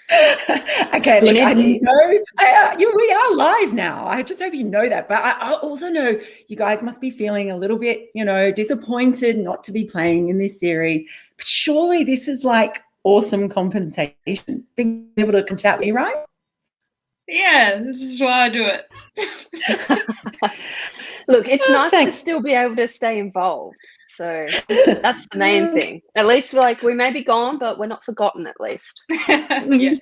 Okay, look, I Definitely. know we are live now. I just hope you know that. But I also know you guys must be feeling a little bit, disappointed not to be playing in this series. But surely this is like awesome compensation, being able to chat with me, right? Yeah, this is why I do it. Look, it's nice to Thanks. still be able to stay involved. So that's the main thing. At least we may be gone, but we're not forgotten at least. Yeah.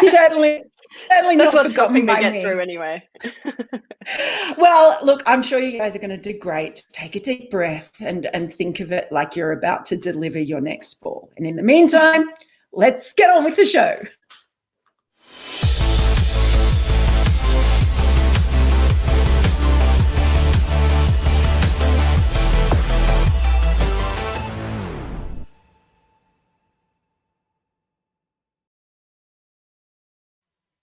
Certainly That's not what's helping forgotten me by get me. through anyway. Well, look, I'm sure you guys are going to do great. Take a deep breath and think of it like you're about to deliver your next ball. And in the meantime, let's get on with the show.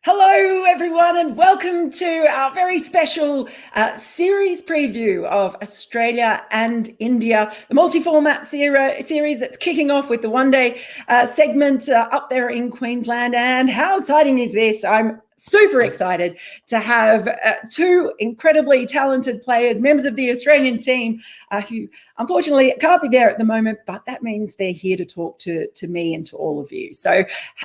Hello, everyone, and welcome to our very special series preview of Australia and India, the multi-format series that's kicking off with the one-day segment up there in Queensland. And how exciting is this? I'm super excited to have two incredibly talented players, members of the Australian team, who unfortunately can't be there at the moment, but that means they're here to talk to me and to all of you. So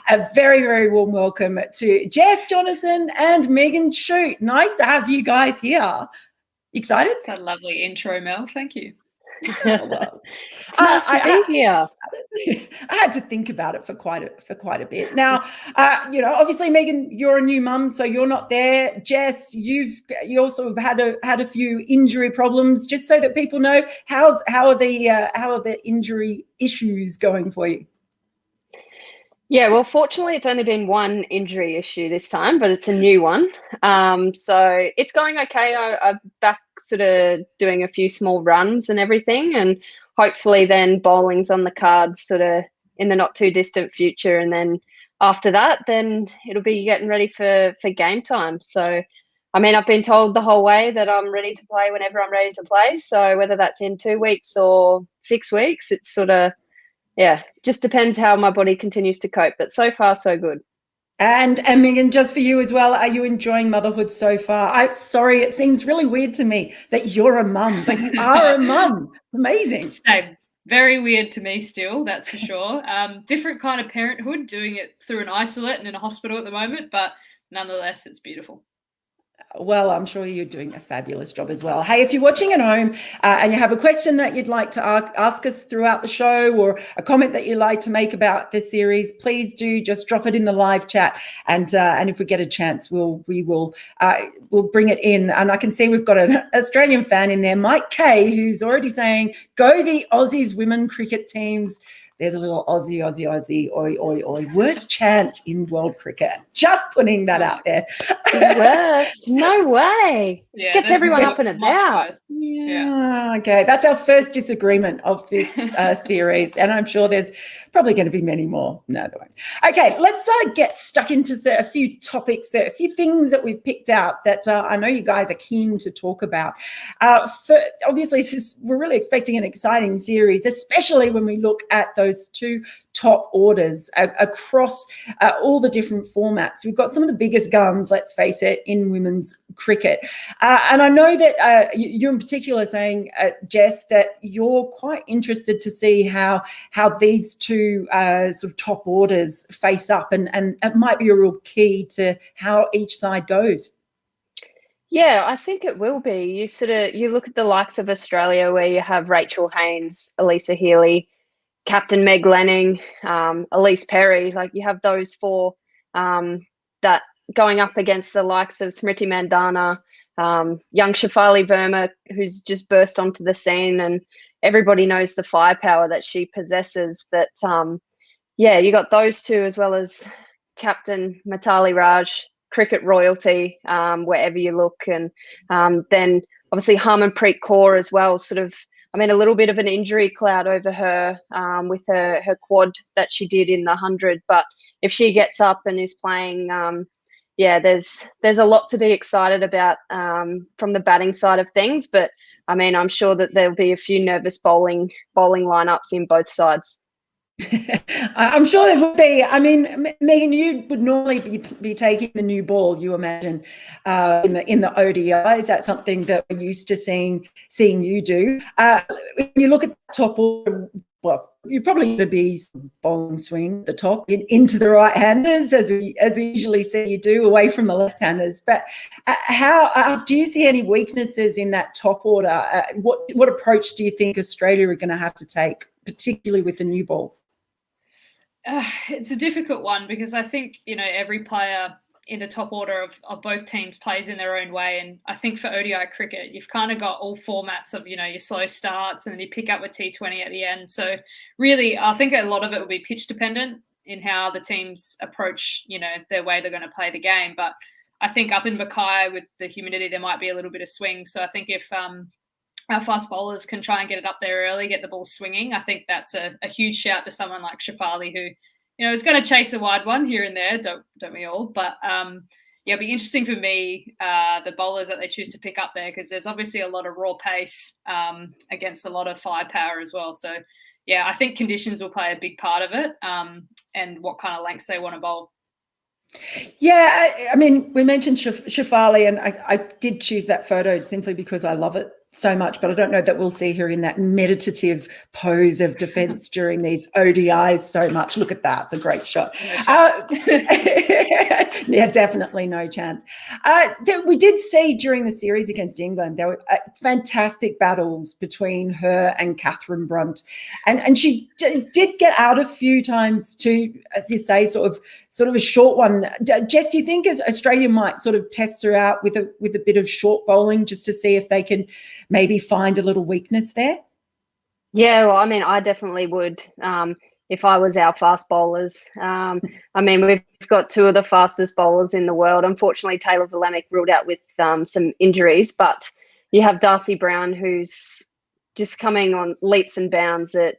a very, very warm welcome to Jess Jonassen and Megan Schutt. Nice to have you guys here. Excited? That's a lovely intro, Mel. Thank you. Well, it's nice to be here. I had to think about it for quite a bit. Now, obviously, Megan, you're a new mum, so you're not there. Jess, you also have had a few injury problems. Just so that people know, how are the injury issues going for you? Yeah, well, fortunately, it's only been one injury issue this time, but it's a new one. So it's going okay. I'm back sort of doing a few small runs and everything, and hopefully then bowling's on the cards sort of in the not too distant future. And then after that, then it'll be getting ready for game time. So, I mean, I've been told the whole way that I'm ready to play whenever I'm ready to play. So whether that's in 2 weeks or 6 weeks, it's sort of, yeah, just depends how my body continues to cope. But so far, so good. And Megan, just for you as well, are you enjoying motherhood so far? Sorry, it seems really weird to me that you're a mum, but you are a mum. Amazing. Same. Very weird to me still, that's for sure. Different kind of parenthood, doing it through an isolate and in a hospital at the moment, but nonetheless, it's beautiful. Well, I'm sure you're doing a fabulous job as well. Hey, if you're watching at home and you have a question that you'd like to ask us throughout the show, or a comment that you'd like to make about this series, please do just drop it in the live chat. And if we get a chance, we'll bring it in. And I can see we've got an Australian fan in there, Mackay, who's already saying, "Go the Aussies women cricket teams." There's a little Aussie, oi, oi, oi. Worst chant in world cricket. Just putting that out there. Worst? No way. Yeah, Gets everyone up and about. Yeah, okay. That's our first disagreement of this series. And I'm sure there's probably going to be many more. No, there won't. Okay, let's get stuck into a few topics, a few things that we've picked out that I know you guys are keen to talk about. Obviously, we're really expecting an exciting series, especially when we look at those two top orders across all the different formats. We've got some of the biggest guns, let's face it, in women's cricket. And I know that you in particular saying, Jess, that you're quite interested to see how these two sort of top orders face up, and it might be a real key to how each side goes. Yeah, I think it will be. You look at the likes of Australia, where you have Rachel Haynes, Elisa Healy, Captain Meg Lanning, Elise Perry. Like, you have those four that going up against the likes of Smriti Mandana, young Shafali Verma, who's just burst onto the scene, and everybody knows the firepower that she possesses. That you got those two, as well as Captain Mitali Raj, cricket royalty, wherever you look, and then obviously Harmanpreet Kaur as well. Sort of, I mean, a little bit of an injury cloud over her with her quad that she did in the 100. But if she gets up and is playing, there's a lot to be excited about from the batting side of things. But I mean, I'm sure that there'll be a few nervous bowling lineups in both sides. I'm sure there would be. I mean, Megan, you would normally be taking the new ball, you imagine, in the ODI. Is that something that we're used to seeing you do? When you look at the top order, well, you're probably going to be bowling swing at the top into the right-handers, as we usually see you do, away from the left-handers. But how do you see any weaknesses in that top order? What approach do you think Australia are going to have to take, particularly with the new ball? It's a difficult one because I think, every player in the top order of both teams plays in their own way. And I think for ODI cricket, you've kind of got all formats of, your slow starts and then you pick up with T20 at the end. So really, I think a lot of it will be pitch dependent in how the teams approach, their way they're going to play the game. But I think up in Mackay with the humidity, there might be a little bit of swing. So I think if our fast bowlers can try and get it up there early, get the ball swinging, I think that's a huge shout to someone like Shafali, who, is going to chase a wide one here and there, don't we all? But it'll be interesting for me, the bowlers that they choose to pick up there, because there's obviously a lot of raw pace against a lot of firepower as well. So, yeah, I think conditions will play a big part of it, and what kind of lengths they want to bowl. Yeah, I mean, we mentioned Shafali, and I did choose that photo simply because I love it so much, but I don't know that we'll see her in that meditative pose of defence during these ODIs so much. Look at that. It's a great shot. No yeah, definitely no chance. We did see during the series against England, there were fantastic battles between her and Catherine Brunt. And she did get out a few times too, as you say, sort of a short one. Jess, do you think Australia might sort of test her out with a bit of short bowling just to see if they can maybe find a little weakness there? Yeah, well, I mean, I definitely would if I was our fast bowlers. I mean, we've got two of the fastest bowlers in the world. Unfortunately, Taylor Valemic ruled out with some injuries, but you have Darcy Brown, who's just coming on leaps and bounds that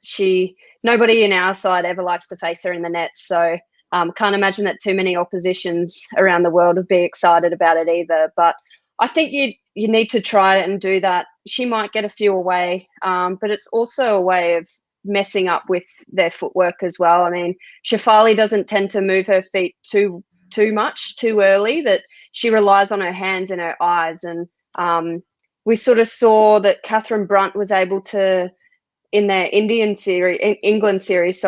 nobody in our side ever likes to face her in the nets. So can't imagine that too many oppositions around the world would be excited about it either. But I think you need to try and do that. She might get a few away, but it's also a way of messing up with their footwork as well. I mean, Shafali doesn't tend to move her feet too much too early, that she relies on her hands and her eyes. And we sort of saw that Catherine Brunt was able to, in their England series,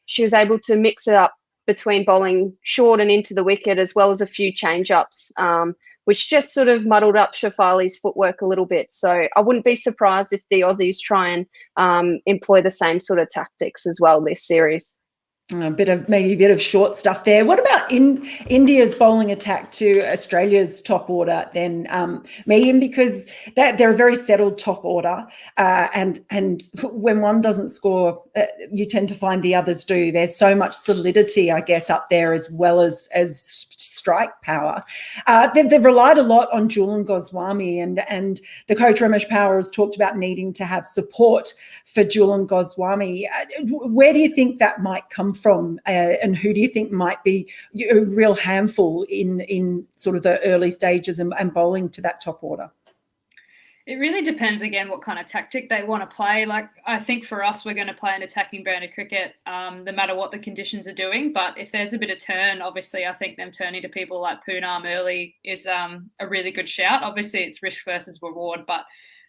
she was able to mix it up between bowling short and into the wicket, as well as a few change-ups, which just sort of muddled up Shafali's footwork a little bit. So I wouldn't be surprised if the Aussies try and employ the same sort of tactics as well this series. Maybe a bit of short stuff there. What about India's bowling attack to Australia's top order then, Megan? Because they're a very settled top order, and when one doesn't score, you tend to find the others do. There's so much solidity, I guess, up there, as well as strike power. They've relied a lot on Julian Goswami, and the coach Ramesh Power has talked about needing to have support for Julian Goswami. Where do you think that might come from, and who do you think might be a real handful in sort of the early stages and bowling to that top order? It really depends, again, what kind of tactic they want to play. Like, I think for us, we're going to play an attacking brand of cricket, no matter what the conditions are doing. But if there's a bit of turn, obviously, I think them turning to people like Poonam early is a really good shout. Obviously, it's risk versus reward, but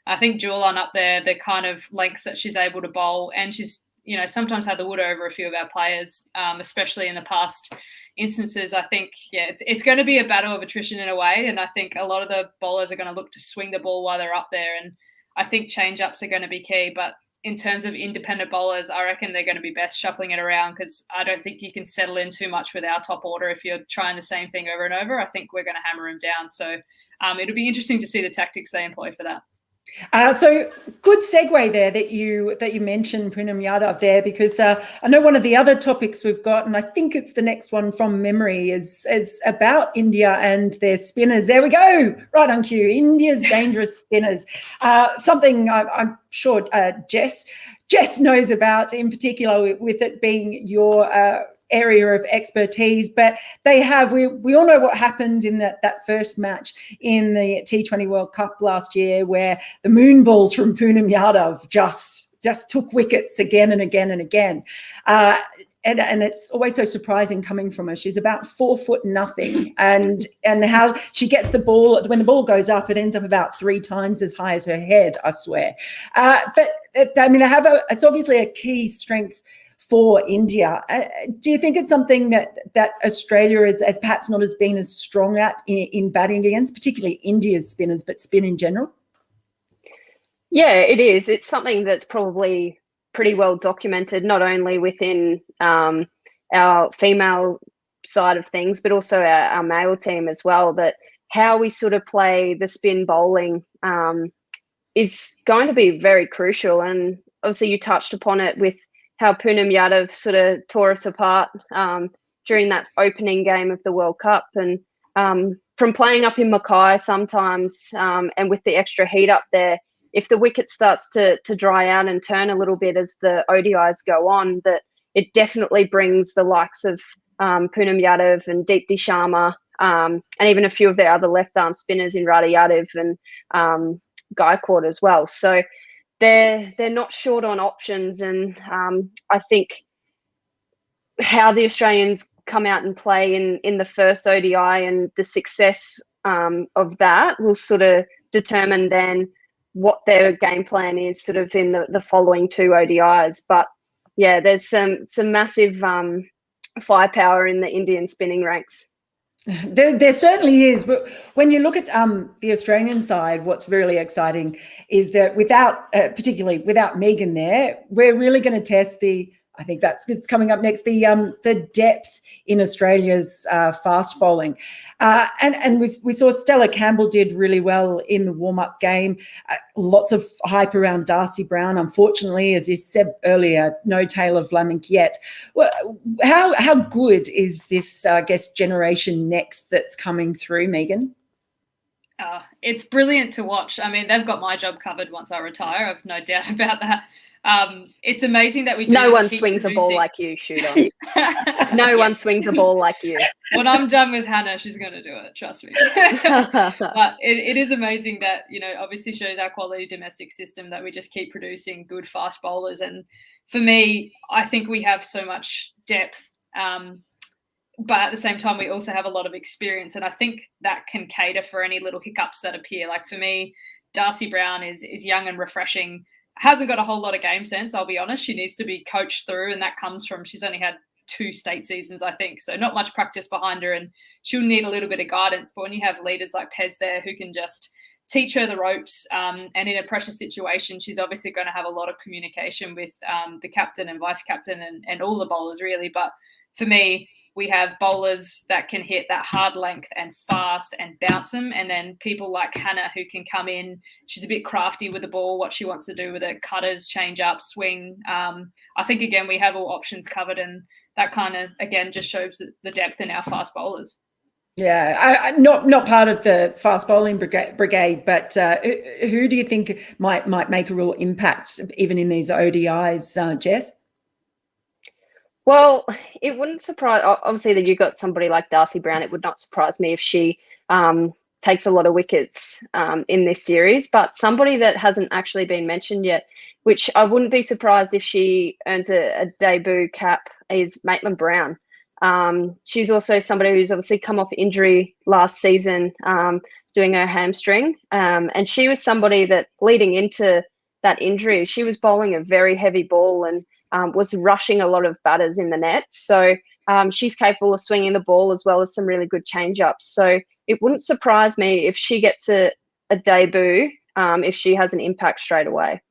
I think Julian up there, the kind of lengths that she's able to bowl, and she's, sometimes had the wood over a few of our players, especially in the past instances. I think, it's going to be a battle of attrition in a way. And I think a lot of the bowlers are going to look to swing the ball while they're up there. And I think change-ups are going to be key. But in terms of independent bowlers, I reckon they're going to be best shuffling it around, because I don't think you can settle in too much with our top order if you're trying the same thing over and over. I think we're going to hammer them down. So it'll be interesting to see the tactics they employ for that. So good segue there that you mentioned Poonam Yadav there, because I know one of the other topics we've got, and I think it's the next one from memory, is about India and their spinners. There we go, right on cue. India's dangerous spinners. Something I'm sure Jess knows about, in particular with it being your area of expertise. But we all know what happened in that first match in the T20 World Cup last year, where the moon balls from Poonam Yadav just just took wickets again and again and again. And it's always so surprising coming from her. She's about 4'0", and how she gets the ball, when the ball goes up, it ends up about 3 times as high as her head, I swear. But I mean, it's obviously a key strength for India. Do you think it's something that Australia has perhaps not been as strong at in batting against, particularly India's spinners, but spin in general? Yeah, it is. It's something that's probably pretty well documented, not only within our female side of things, but also our male team as well, that how we sort of play the spin bowling is going to be very crucial. And obviously you touched upon it with how Poonam Yadav sort of tore us apart during that opening game of the World Cup. And from playing up in Mackay sometimes and with the extra heat up there, if the wicket starts to dry out and turn a little bit as the ODIs go on, that it definitely brings the likes of Poonam Yadav and Deepti Sharma and even a few of their other left-arm spinners in Radha Yadav and Gaikwad as well. So they're not short on options, and I think how the Australians come out and play in the first ODI and the success of that will sort of determine then what their game plan is sort of in the following 2 ODIs. But yeah, there's some massive firepower in the Indian spinning ranks. There certainly is. But when you look at the Australian side, what's really exciting is that particularly without Megan there, we're really going to test I think it's coming up next, the depth in Australia's fast bowling. And we saw Stella Campbell did really well in the warm-up game. Lots of hype around Darcy Brown. Unfortunately, as you said earlier, no tail of Lamink yet. Well, how good is this, I guess, generation next that's coming through, Megan? It's brilliant to watch. I mean, they've got my job covered once I retire. I've no doubt about that. It's amazing that we do. No one swings a ball like you, Schutt. No one swings a ball like you. When I'm done with Hannah, she's going to do it. Trust me. But it is amazing that, obviously shows our quality domestic system that we just keep producing good fast bowlers. And for me, I think we have so much depth. But at the same time, we also have a lot of experience. And I think that can cater for any little hiccups that appear. Like for me, Darcy Brown is young and refreshing. Hasn't got a whole lot of game sense, I'll be honest. She needs to be coached through, and that comes from she's only had 2 state seasons, I think. So not much practice behind her, and she'll need a little bit of guidance. But when you have leaders like Pez there who can just teach her the ropes, and in a pressure situation, she's obviously going to have a lot of communication with the captain and vice captain and all the bowlers really. But for me, we have bowlers that can hit that hard length and fast and bounce them. And then people like Hannah who can come in. She's a bit crafty with the ball, what she wants to do with it, cutters, change up, swing. I think, again, we have all options covered, and that kind of, again, just shows the depth in our fast bowlers. Yeah, not part of the fast bowling brigade, but who do you think might make a real impact even in these ODIs, Jess? Well, it wouldn't surprise, obviously, that you got somebody like Darcy Brown. It would not surprise me if she takes a lot of wickets in this series. But somebody that hasn't actually been mentioned yet, which I wouldn't be surprised if she earns a debut cap, is Maitland Brown. She's also somebody who's obviously come off injury last season, doing her hamstring. And she was somebody that leading into that injury, she was bowling a very heavy ball and was rushing a lot of batters in the nets. So she's capable of swinging the ball as well as some really good change-ups. So it wouldn't surprise me if she gets a debut, if she has an impact straight away.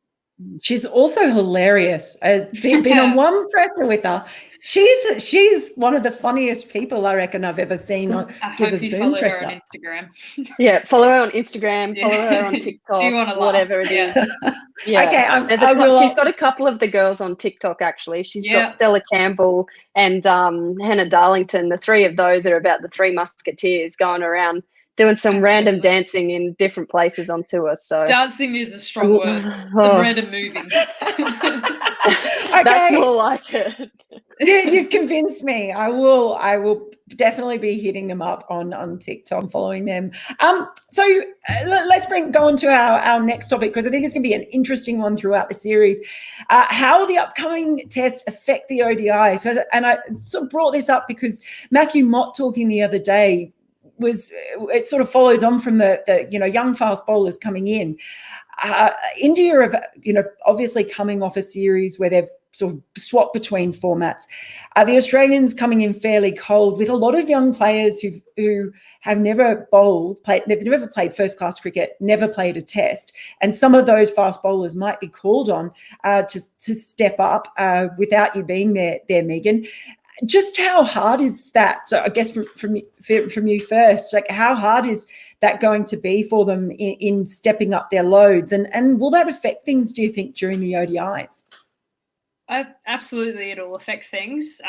She's also hilarious. I've been on one presser with her. She's one of the funniest people I reckon I've ever seen. I hope you follow her on Instagram. Yeah, follow her on Instagram, follow her on TikTok, whatever it is. Yeah. Okay, she's got a couple of the girls on TikTok, actually. She's got Stella Campbell and Hannah Darlington. The 3 of those are about the 3 musketeers going around doing some random Absolutely. dancing in different places on tour. So Dancing is a strong word. Some random moving. That's more like it. You've convinced me. I will definitely be hitting them up on TikTok and following them. So let's go on to our next topic, because I think it's going to be an interesting one throughout the series. How will the upcoming test affect the ODI? So, and I sort of brought this up because Matthew Mott talking the other day it sort of follows on from the young fast bowlers coming in. India have, obviously coming off a series where they've sort of swapped between formats. The Australians coming in fairly cold with a lot of young players who have never never played first-class cricket, never played a test. And some of those fast bowlers might be called on to step up without you being there, Megan. Just how hard is that? So I guess from you first, like how hard is that going to be for them in stepping up their loads, and will that affect things, do you think, during the ODIs? Absolutely, it'll affect things.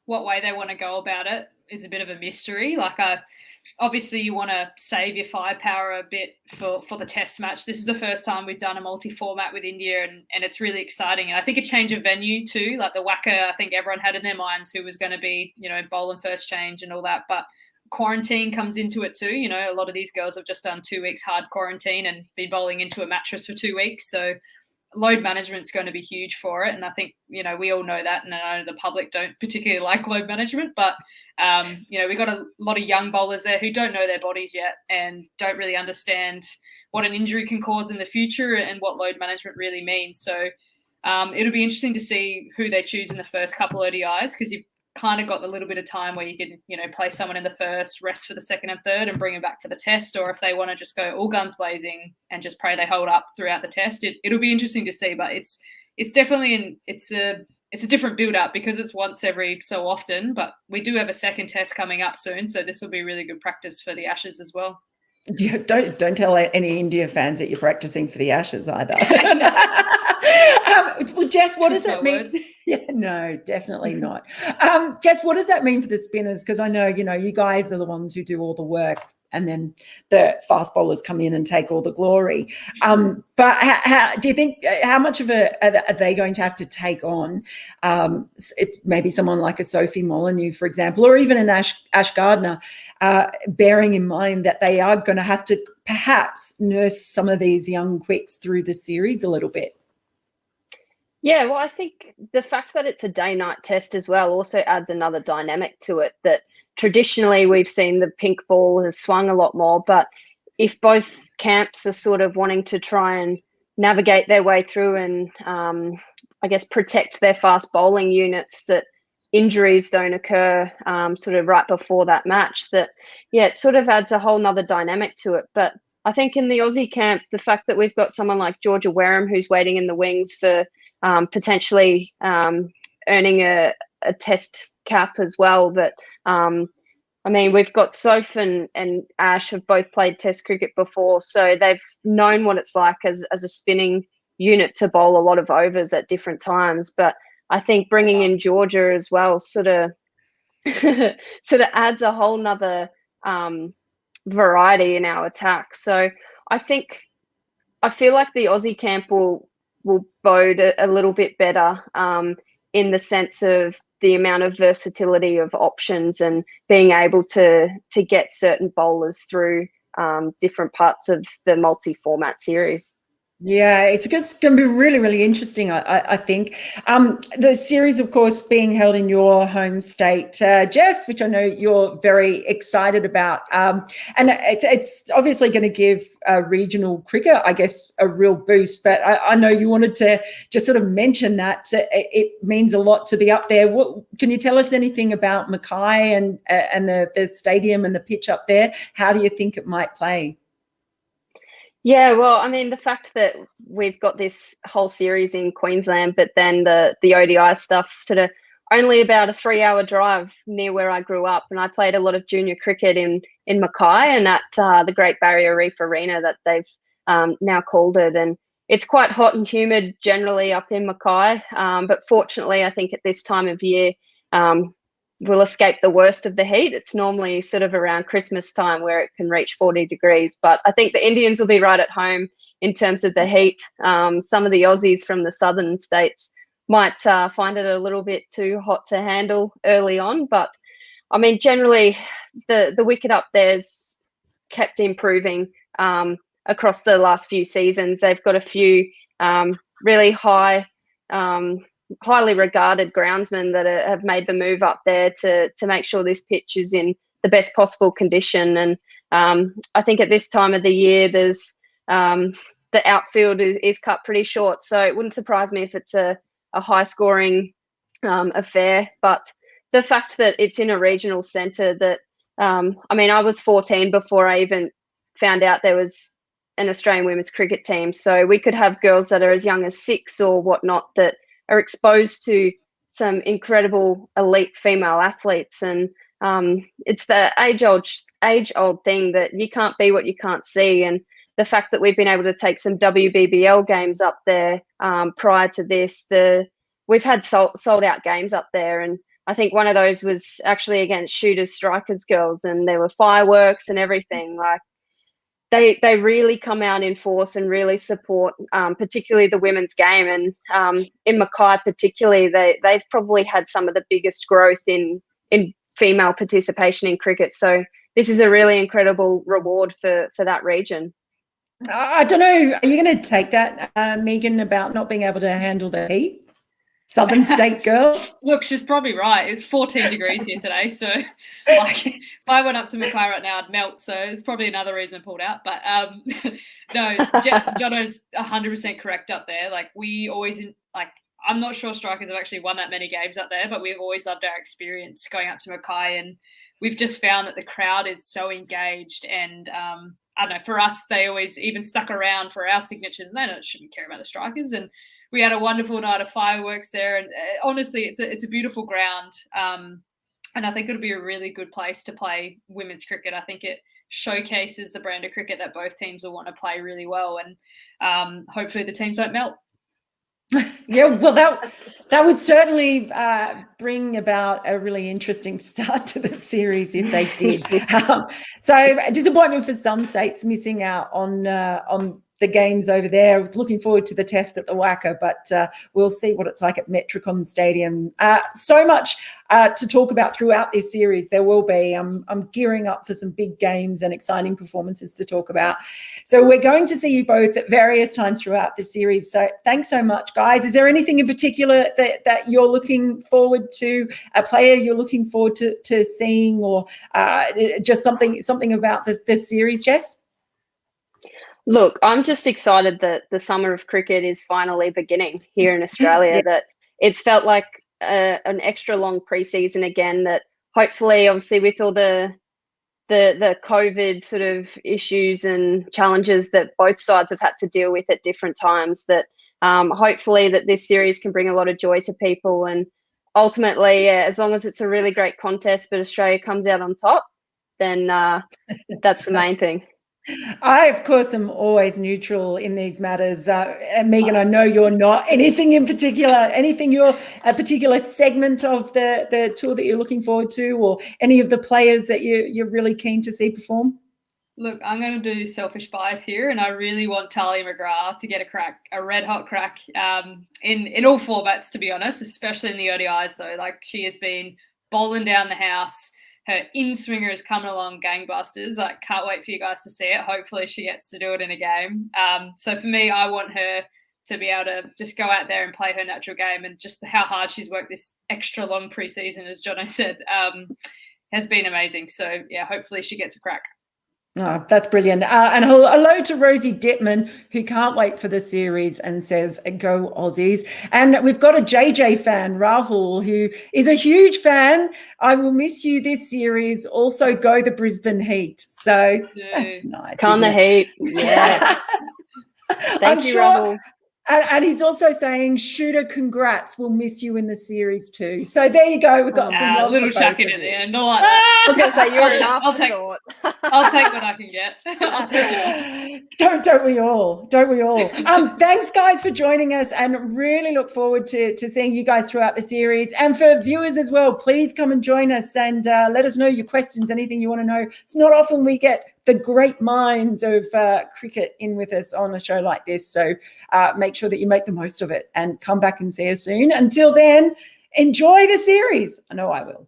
What way they want to go about it is a bit of a mystery. Obviously, you want to save your firepower a bit for the test match. This is the first time we've done a multi-format with India, and it's really exciting. And I think a change of venue too, like the WACA, I think everyone had in their minds who was going to be, bowling first change and all that. But quarantine comes into it too. A lot of these girls have just done 2 weeks hard quarantine and been bowling into a mattress for 2 weeks. So load management's going to be huge for it. And I think, we all know that. And I know the public don't particularly like load management, but, we've got a lot of young bowlers there who don't know their bodies yet and don't really understand what an injury can cause in the future and what load management really means. So it'll be interesting to see who they choose in the first couple ODIs, because you've kind of got a little bit of time where you can, play someone in the first, rest for the second and third and bring them back for the test. Or if they want to just go all guns blazing and just pray they hold up throughout the test, it'll be interesting to see. But it's definitely it's a different build up because it's once every so often. But we do have a second test coming up soon, so this will be really good practice for the Ashes as well. Yeah, don't tell any India fans that you're practicing for the Ashes either. Well, Jess, what does that mean? Yeah, no, definitely not. Jess, what does that mean for the spinners? Because I know, you guys are the ones who do all the work, and then the fast bowlers come in and take all the glory. But how do you think, how much of are they going to have to take on? Maybe someone like a Sophie Molyneux, for example, or even an Ash Gardner, bearing in mind that they are going to have to perhaps nurse some of these young quicks through the series a little bit. Yeah, well, I think the fact that it's a day-night test as well also adds another dynamic to it, that traditionally we've seen the pink ball has swung a lot more, but if both camps are sort of wanting to try and navigate their way through and I guess protect their fast bowling units, that injuries don't occur sort of right before that match, that, yeah, it sort of adds a whole nother dynamic to it. But I think in the Aussie camp, the fact that we've got someone like Georgia Wareham who's waiting in the wings for potentially earning a test cap as well, that we've got Soph and Ash have both played test cricket before, so they've known what it's like as a spinning unit to bowl a lot of overs at different times. But I think bringing in Georgia as well sort of adds a whole nother variety in our attack. So I feel like the Aussie camp will bode a little bit better in the sense of the amount of versatility of options and being able to get certain bowlers through different parts of the multi-format series. Yeah, it's going to be really, really interesting, I think. The series, of course, being held in your home state, Jess, which I know you're very excited about. And it's obviously going to give regional cricket, I guess, a real boost. But I know you wanted to just sort of mention that it means a lot to be up there. Can you tell us anything about Mackay and the stadium and the pitch up there? How do you think it might play? Yeah, well, the fact that we've got this whole series in Queensland, but then the ODI stuff sort of only about a 3-hour drive near where I grew up. And I played a lot of junior cricket in Mackay and at the Great Barrier Reef Arena that they've now called it. And it's quite hot and humid generally up in Mackay. But fortunately, I think at this time of year, will escape the worst of the heat. It's normally sort of around Christmas time where it can reach 40 degrees. But I think the Indians will be right at home in terms of the heat. Some of the Aussies from the southern states might find it a little bit too hot to handle early on. But, I mean, generally, the wicket up there's kept improving across the last few seasons. They've got a few really highly regarded groundsmen that have made the move up there to make sure this pitch is in the best possible condition. And I think at this time of the year, there's the outfield is cut pretty short. So it wouldn't surprise me if it's a high scoring affair. But the fact that it's in a regional centre that, I mean, I was 14 before I even found out there was an Australian women's cricket team. So we could have girls that are as young as 6 or whatnot that are exposed to some incredible elite female athletes. And it's the age-old thing that you can't be what you can't see. And the fact that we've been able to take some WBBL games up there prior to this, we've had sold-out games up there. And I think one of those was actually against Shooters Strikers girls, and there were fireworks and everything. Like, they really come out in force and really support, particularly the women's game. And in Mackay particularly, they've probably had some of the biggest growth in female participation in cricket. So this is a really incredible reward for that region. I don't know. Are you going to take that, Megan, about not being able to handle the heat? Southern state girls. Look, she's probably right. It's 14 degrees here today, so like if I went up to Mackay right now, I'd melt. So it's probably another reason I pulled out. But no, Jono's 100% correct up there. Like we always I'm not sure Strikers have actually won that many games up there, but we've always loved our experience going up to Mackay, and we've just found that the crowd is so engaged. And I don't know, for us, they always even stuck around for our signatures, and they shouldn't care about the Strikers. And we had a wonderful night of fireworks there, and honestly, it's a beautiful ground, and I think it'll be a really good place to play women's cricket. I think it showcases the brand of cricket that both teams will want to play really well, and hopefully the teams don't melt. Yeah, well, that would certainly bring about a really interesting start to the series if they did. So disappointment for some states missing out on the games over there. I was looking forward to the test at the Wacker, but we'll see what it's like at Metricon Stadium. So much to talk about throughout this series. There will be. I'm gearing up for some big games and exciting performances to talk about. So we're going to see you both at various times throughout this series. So thanks so much, guys. Is there anything in particular that you're looking forward to, a player you're looking forward to seeing, or just something about the series, Jess? Look, I'm just excited that the summer of cricket is finally beginning here in Australia, Yeah. that it's felt like an extra long preseason again, that hopefully, obviously, with all the COVID sort of issues and challenges that both sides have had to deal with at different times, that hopefully that this series can bring a lot of joy to people. And ultimately, as long as it's a really great contest, but Australia comes out on top, then that's the main thing. I, of course, am always neutral in these matters. And Megan, I know you're not. Anything in particular, a particular segment of the tour that you're looking forward to, or any of the players that you're really keen to see perform? Look, I'm going to do selfish bias here, and I really want Talia McGrath to get a red-hot crack in all formats, to be honest, especially in the ODIs, though. Like, she has been bowling down the house. Her in-swinger is coming along gangbusters. Like, can't wait for you guys to see it. Hopefully she gets to do it in a game. So for me, I want her to be able to just go out there and play her natural game, and just how hard she's worked this extra long preseason, as Jono said, has been amazing. So, yeah, hopefully she gets a crack. Oh, that's brilliant. And hello to Rosie Dittman, who can't wait for the series and says, go Aussies. And we've got a JJ fan, Rahul, who is a huge fan. I will miss you this series. Also, go the Brisbane Heat. So that's nice. Con the Heat. Yeah. Thank you, Rahul. And he's also saying, Shooter, congrats. We'll miss you in the series too. So there you go. We've got some love a little for both chucking of at the you. end. I like that. I was going to say, you're an I'll take- afterthought. I'll take what I can get. I'll take it. Don't we all? Don't we all? Thanks, guys, for joining us, and really look forward to seeing you guys throughout the series. And for viewers as well, please come and join us and let us know your questions, anything you want to know. It's not often we get the great minds of cricket in with us on a show like this. So make sure that you make the most of it and come back and see us soon. Until then, enjoy the series. I know I will.